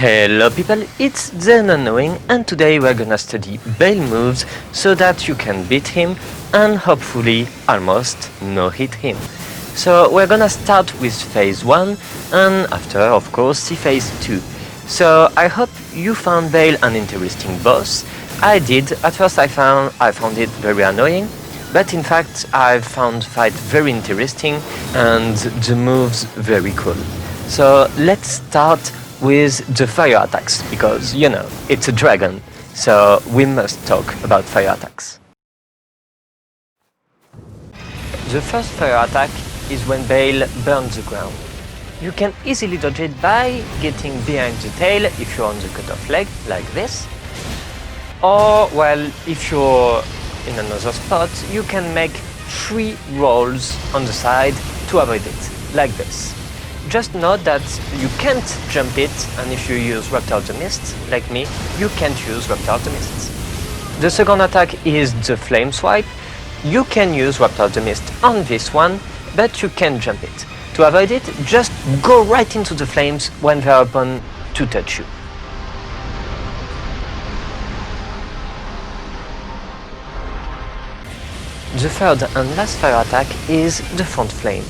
Hello people, it's the NoneKnowing and today we're gonna study BAYLE moves so that you can beat him and hopefully almost no-hit him. So we're gonna start with phase 1 and after of course see phase 2. So I hope you found BAYLE an interesting boss. I did. At first I found it very annoying, but in fact I've found fight very interesting and the moves very cool. So let's start with the fire attacks, because, you know, it's a dragon, so we must talk about fire attacks. The first fire attack is when BAYLE burns the ground. You can easily dodge it by getting behind the tail if you're on the cut-off leg, like this. Or, well, if you're in another spot, you can make 3 rolls on the side to avoid it, like this. Just note that you can't jump it, and if you use Raptor of the Mist, like me, you can't use Raptor of the Mist. The second attack is the Flame Swipe. You can use Raptor of the Mist on this one, but you can't jump it. To avoid it, just go right into the flames when they're open to touch you. The third and last fire attack is the Front Flame.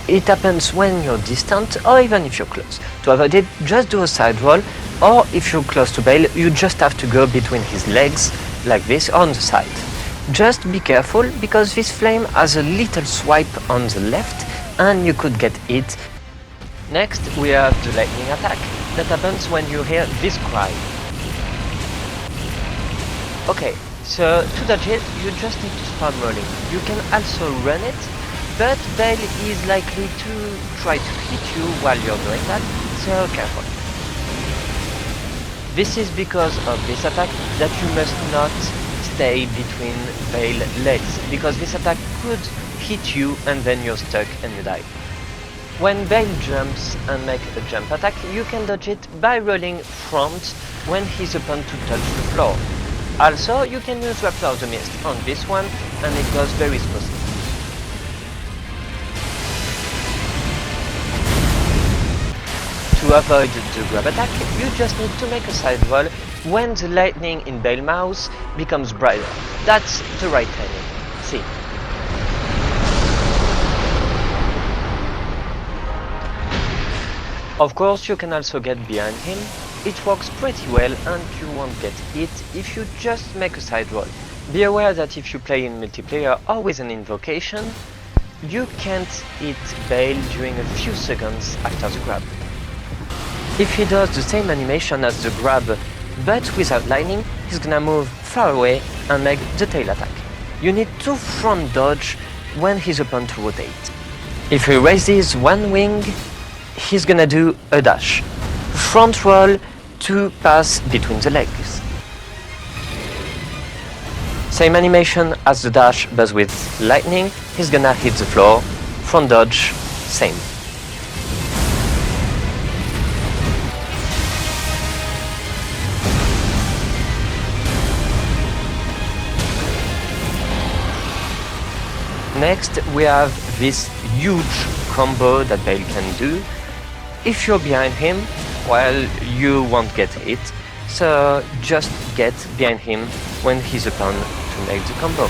It happens when you're distant or even if you're close. To avoid it, just do a side roll, or if you're close to BAYLE, you just have to go between his legs, like this, on the side. Just be careful, because this flame has a little swipe on the left, and you could get hit. Next, we have the lightning attack, that happens when you hear this cry. Okay, so to dodge it, you just need to spam rolling. You can also run it, but BAYLE is likely to try to hit you while you're doing that, so careful. This is because of this attack that you must not stay between BAYLE legs, because this attack could hit you and then you're stuck and you die. When BAYLE jumps and makes a jump attack, you can dodge it by rolling front when he's about to touch the floor. Also, you can use Raptor of the Mist on this one, and it goes very smoothly. To avoid the grab attack, you just need to make a side roll when the lightning in BAYLE mouse becomes brighter. That's the right timing. See. Of course, you can also get behind him. It works pretty well and you won't get hit if you just make a side roll. Be aware that if you play in multiplayer or with an invocation, you can't hit BAYLE during a few seconds after the grab. If he does the same animation as the grab, but without lightning, he's gonna move far away and make the tail attack. You need to front dodge when he's about to rotate. If he raises one wing, he's gonna do a dash. Front roll to pass between the legs. Same animation as the dash, but with lightning, he's gonna hit the floor. Front dodge, same. Next, we have this huge combo that BAYLE can do. If you're behind him, well, you won't get hit, so just get behind him when he's upon to make the combo.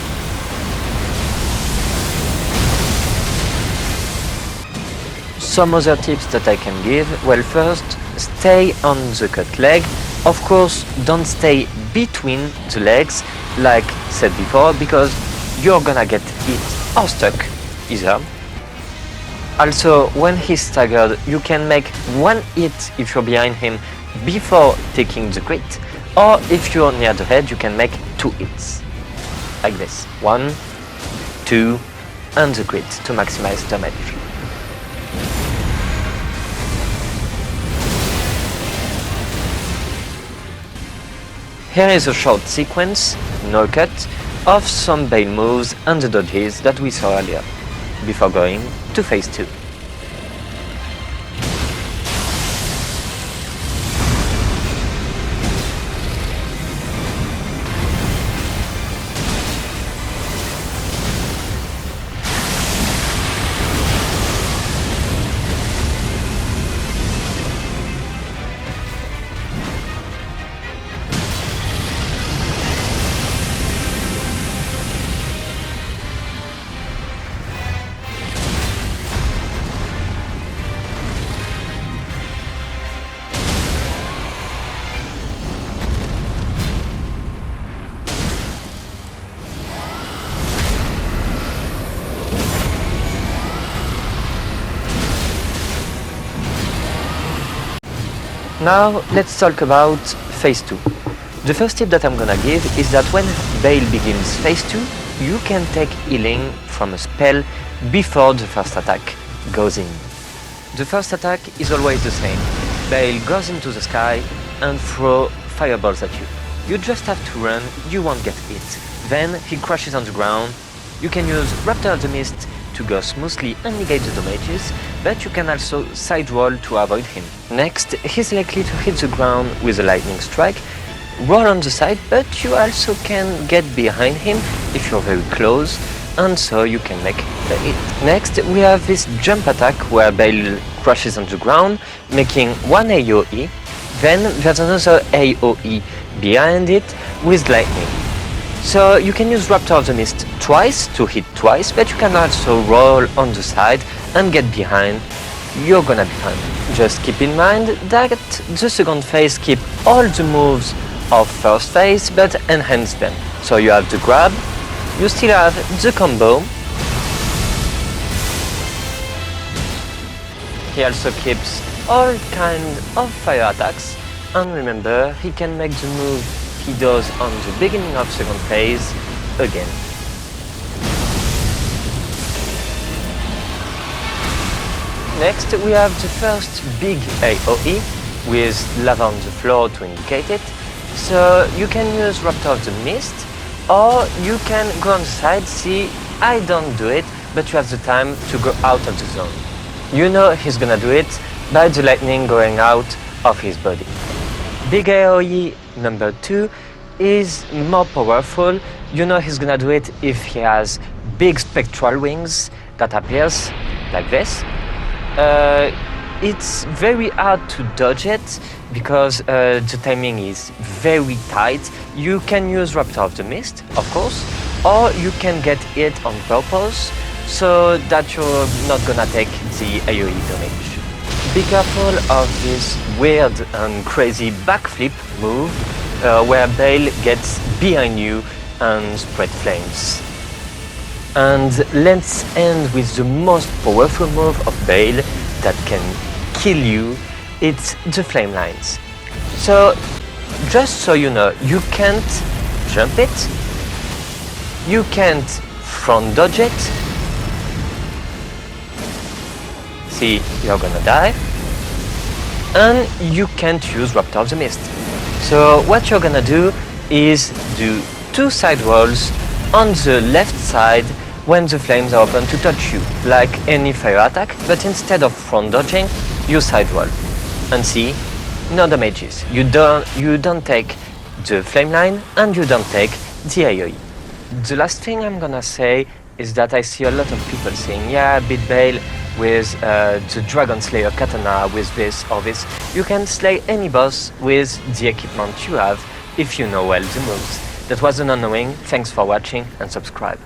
Some other tips that I can give, well, first, stay on the cut leg. Of course, don't stay between the legs, like said before, because you're gonna get hit or stuck, either. Also, when he's staggered, you can make one hit if you're behind him before taking the crit, or if you're near the head, you can make 2 hits. Like this. 1, 2, and the crit to maximize damage. Here is a short sequence, no cut, of some BAYLE moves and the dodges that we saw earlier, before going to phase 2. Now let's talk about phase 2. The first tip that I'm gonna give is that when BAYLE begins phase 2, you can take healing from a spell before the first attack goes in. The first attack is always the same. BAYLE goes into the sky and throws fireballs at you. You just have to run, you won't get hit. Then he crashes on the ground. You can use Raptor of the Mist to go smoothly and negate the damages, but you can also side roll to avoid him. Next, he's likely to hit the ground with a lightning strike, roll on the side, but you also can get behind him if you're very close, and so you can make the hit. Next, we have this jump attack where BAYLE crashes on the ground, making one AoE. Then there's another AoE behind it with lightning. So you can use Raptor of the Mist twice to hit twice, but you can also roll on the side and get behind. You're gonna be fine. Just keep in mind that the second phase keep all the moves of first phase but enhance them. So you have the grab, you still have the combo. He also keeps all kind of fire attacks, and remember, he can make the move he does on the beginning of second phase again. Next, we have the first big AoE with lava on the floor to indicate it. So you can use Raptor of the Mist, or you can go on the side. See, I don't do it, but you have the time to go out of the zone. You know he's gonna do it by the lightning going out of his body. Big AoE number 2 is more powerful. You know he's gonna do it if he has big spectral wings that appears like this. It's very hard to dodge it because the timing is very tight. You can use Raptor of the Mist, of course, or you can get it on purpose so that you're not gonna take the AoE damage. Be careful of this weird and crazy backflip move where BAYLE gets behind you and spread flames. And let's end with the most powerful move of BAYLE that can kill you. It's the flame lines. So just so you know, you can't jump it, you can't front dodge it. See, you're gonna die, and you can't use Raptor of the Mist. So what you're gonna do is do 2 side rolls on the left side when the flames are open to touch you, like any fire attack, but instead of front dodging, you side roll. And see, no damages. You don't take the flame line and you don't take the AoE. The last thing I'm gonna say is that I see a lot of people saying, yeah, beat BAYLE with the Dragon Slayer katana, with this or this. You can slay any boss with the equipment you have if you know well the moves. That was the NoneKnowing. Thanks for watching and subscribe.